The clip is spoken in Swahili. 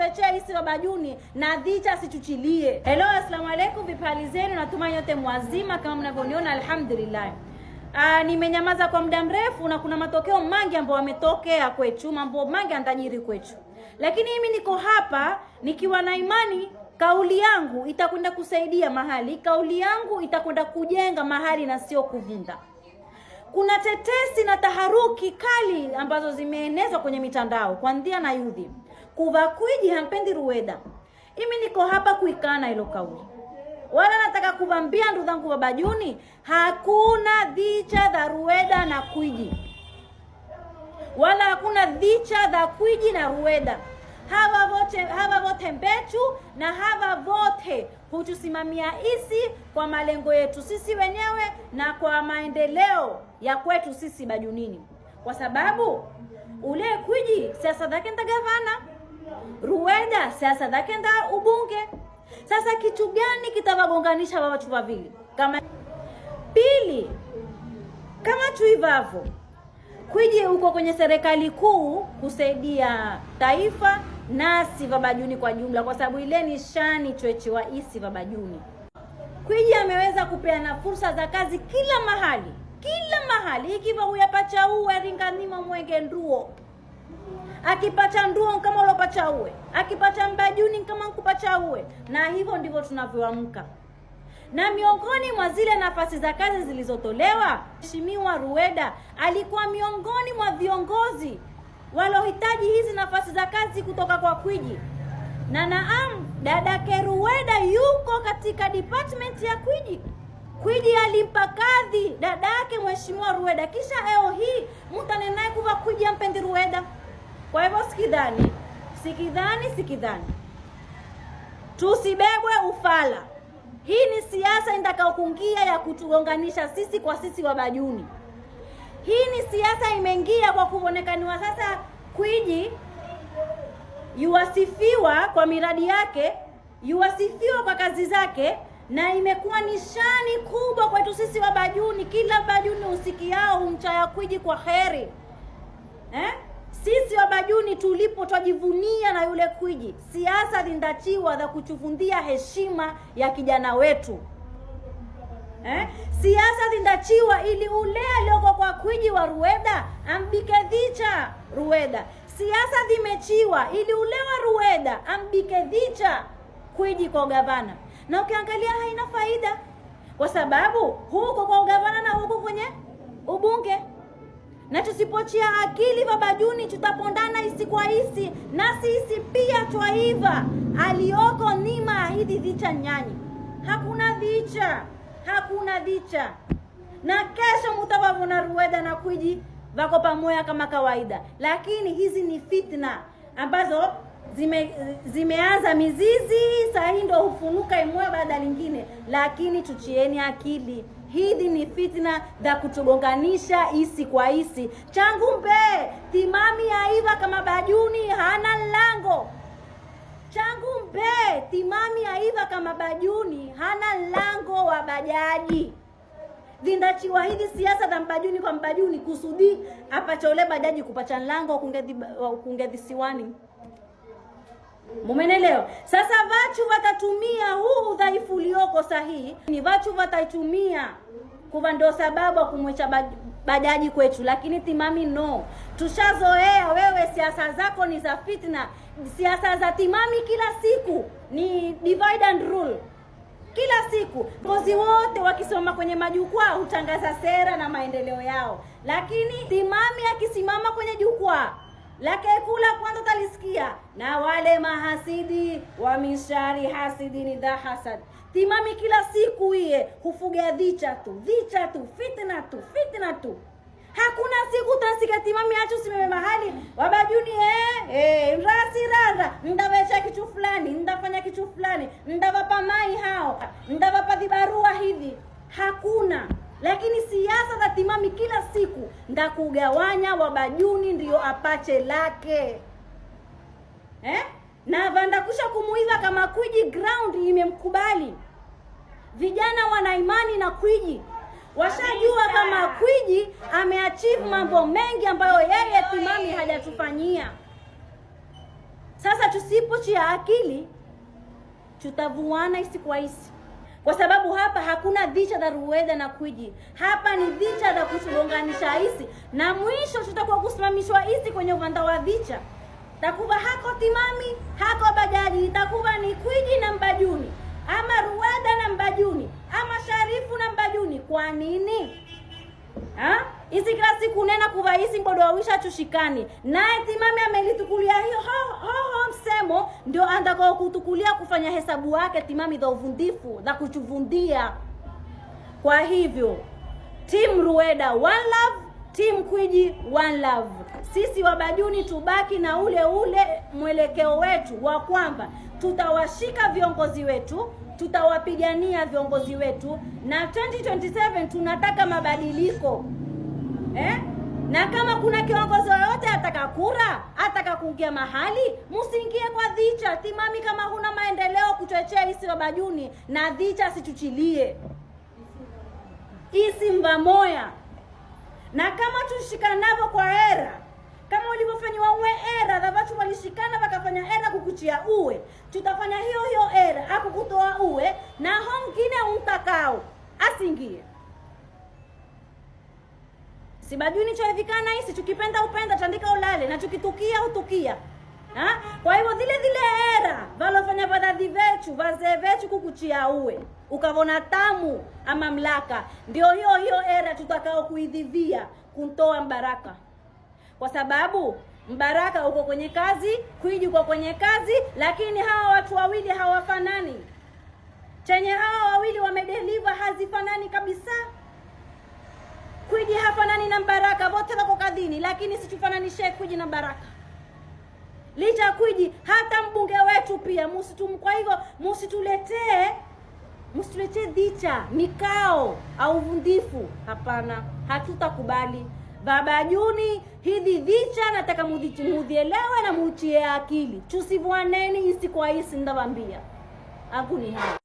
kutuletea isi wa Bajuni na dhicha situchilie. Hello, assalamu alaikum, vipi hali zenu? Natumai yote mwazima kama mnavyoniona, alhamdulillah. Nimenyamaza kwa muda mrefu na kuna matokeo mengi ambayo yametokea kwetu, mambo mengi yanajiri kwetu. Lakini mimi niko hapa nikiwa na imani kauli yangu itakwenda kusaidia mahali, kauli yangu itakwenda kujenga mahali na sio kuvunda. Kuna tetesi na taharuki kali ambazo zimeenezwa kwenye mitandao kuanzia na yudhi. Kuvakwiji hampendi Ruweda. Mimi niko hapa kuikana hilo kauli. Wala nataka kuvambia ndugu zangu wa Bajuni, hakuna dhicha za Ruweda na Kwiji. Wala hakuna dhicha za Kwiji na Ruweda. Hawa vote mbechu na hawa vote hutusimamia isi kwa malengo yetu sisi wenyewe na kwa maendeleo ya kwetu sisi Bajunini. Kwa sababu ule Kwiji siasa zake nda gavana, Ruweda siasa zake nda ubunge. Sasa kitu gani kitawagonganisha watu wawili? Kama pili, kama tuivavo Kwiji uko kwenye serikali kuu kusaidia taifa nasi Bajuni kwa jumla, kwa sababu ile ni shani chweche wa isi Bajuni. Kwiji ameweza kupeana fursa za kazi kila mahali, ikiwa huyapacha uwe ringanima mwenge nduo, akipacha nduo kama ulopacha uwe, akipacha Mbajuni kama nkupacha uwe, na hivyo ndivyo tunavyoamka. Na miongoni mwa zile nafasi za kazi zilizotolewa, Mheshimiwa Ruweda alikuwa miongoni mwa viongozi walohitaji hizi nafasi za kazi kutoka kwa Kwiji. Na naam, dadake Ruweda yuko katika department ya Kwiji. Kwiji alimpa kadhi dadake Mheshimiwa Ruweda, kisha leo hii mtane naye kuva Kwiji ampendi Ruweda. Kwa hivyo sikidhani tusibebwe ufala. Hii ni siasa itakayokuingia ya kutugonganisha sisi kwa sisi wa Bajuni. Hii ni siasa imeingia kwa kuonekaniwa sasa Kwiji yuwasifiwa kwa miradi yake, yuwasifiwa kwa kazi zake, na imekuwa nishani kubwa kwetu sisi wa Bajuni. Kila Bajuni usikiao umchaya Kwiji kwa kheri. Sisi wa Bajuni tulipo twajivunia na yule Kwiji. Siasa zindachiwa za kuchuvundia heshima ya kijana wetu. Siasa zindachiwa ili ule alioko kwa Kwiji wa Ruweda ambike dhicha Ruweda. Siasa zimechiwa ili ule wa Ruweda ambike dhicha Kwiji kwa gavana. Na ukiangalia haina faida, kwa sababu huko kwa gavana na huko kwenye ubunge. Na tusipochia akili Bajuni tutapondana isi kwa isi, na sisi pia twaiva. Alioko nima ahidi dhicha nyanyi. Hakuna dhicha. Na kesho mutawavuna Ruweda na Kwiji vako pamoja kama kawaida. Lakini hizi ni fitna ambazo zimeanza mizizi, sasa ndio hufunuka imoja baada lingine. Lakini tuchieni akili. Hizi ni fitna za kutugonganisha isi kwa isi. Changu mbe timami aiva kama Bajuni hana lango. Changu mbe timami aiva kama Bajuni hana lango wa bajaji. Vindachiwa hizi siasa za Mbajuni kwa Mbajuni kusudi apachole bajaji kupacha lango kungedhisiwani. Mumenelewa? Sasa vachu watatumia huu udhaifu ulioko sahihi. Ni vachu wataitumia kuwa ndio sababu kumwecha bajaji kwetu. Lakini timami no. Tushazoea wewe siasa zako ni za fitna. Siasa za timami kila siku ni divide and rule. Kila siku viongozi wote wakisoma kwenye majukwaa hutangaza sera na maendeleo yao. Lakini timami akisimama kwenye jukwaa lake kula kwanza talisikia na wale mahasidi wa mishari hasidi ni dha hasad. Timami kila siku iye hufuga dhicha tu, fitna tu. Hakuna siku tasika timami acho simeme mahali Wabajuni rasi rara ndawecha kitu fulani, ndafanya kitu fulani, ndawapa mai hao, ndawapa vibarua hivi. Hakuna. Lakini siasa za timami kila siku ndakugawanya Wabajuni ndio apache lake. Na vandakusha kumuiva kama Kwiji ground imemkubali. Vijana wana imani na Kwiji. Washajua kama Kwiji ameachieve mambo mengi ambayo yeye timami hajatufanyia. Sasa ila tusipochia akili tutavuana isi kwa isi, kwa sababu hapa hakuna dhicha za Rueda na Kwiji. Hapa ni dhicha za kutugonganisha isi, na mwisho tutakuwa kusimamishwa isi kwenye uvanda wa dhicha. Takuba hako Timami, hako Bajaji, itakuwa ni Kwiji na Mbajuni, ama Rueda na Mbajuni, ama Sharifu na Mbajuni. Kwa nini? Isi kila siku nena kuva isi mbodoawisha tushikani. Naye Timami amelitukulia hiyo msemo, ndio andako kutukulia kufanya hesabu yake Timami za uvundifu, za kuchuvundia. Kwa hivyo Team Rueda one love, Team Kwiji one love. Sisi Wabajuni tubaki na ule mwelekeo wetu wa kwamba tutawashika viongozi wetu, tutawapigania viongozi wetu, na 2027 tunataka mabadiliko. Na kama kuna kiongozi yoyote ataka kura, ataka kuingia mahali, msiingie kwa dhicha. Timami, kama huna maendeleo kuchochea isi Wabajuni, na dhicha situchilie isi mvamoya. Na kama tushikanavo kwa era, kama ulivyofanywa uwe era, na watu walishikana wakafanya era kukuchia uwe, tutafanya hiyo era akukutoa uwe, na hongine umtakao asingie. Si Bajuni choevikana isi, tukipenda upenda, tandika ulale, na tukitukia utukia. Kwa hivyo zile era walofanya vadadhi vechu, wazee vechu kukuchia uwe, ukavona tamu ama mlaka, ndio hiyo era tutakao kuidhivia kuntoa Mbaraka. Kwa sababu Mbaraka uko kwenye kazi, Kwiji uko kwenye kazi, lakini hawa watu wawili hawafanani. Chenye hawa wawili wamedeliver hazifanani kabisa. Kwiji hafanani na Mbaraka, wote wako kadhini, lakini situfananishe Kwiji na Mbaraka. Licha Kwiji, hata mbunge wetu pia kwa hivyo msituletee dhicha, mikao au vundifu. Hapana, hatutakubali. Babajuni hizi dhicha nataka mudhielewe na muchie akili. Tusivuaneni isi kwa isi, ndawambia. Aguni hapa.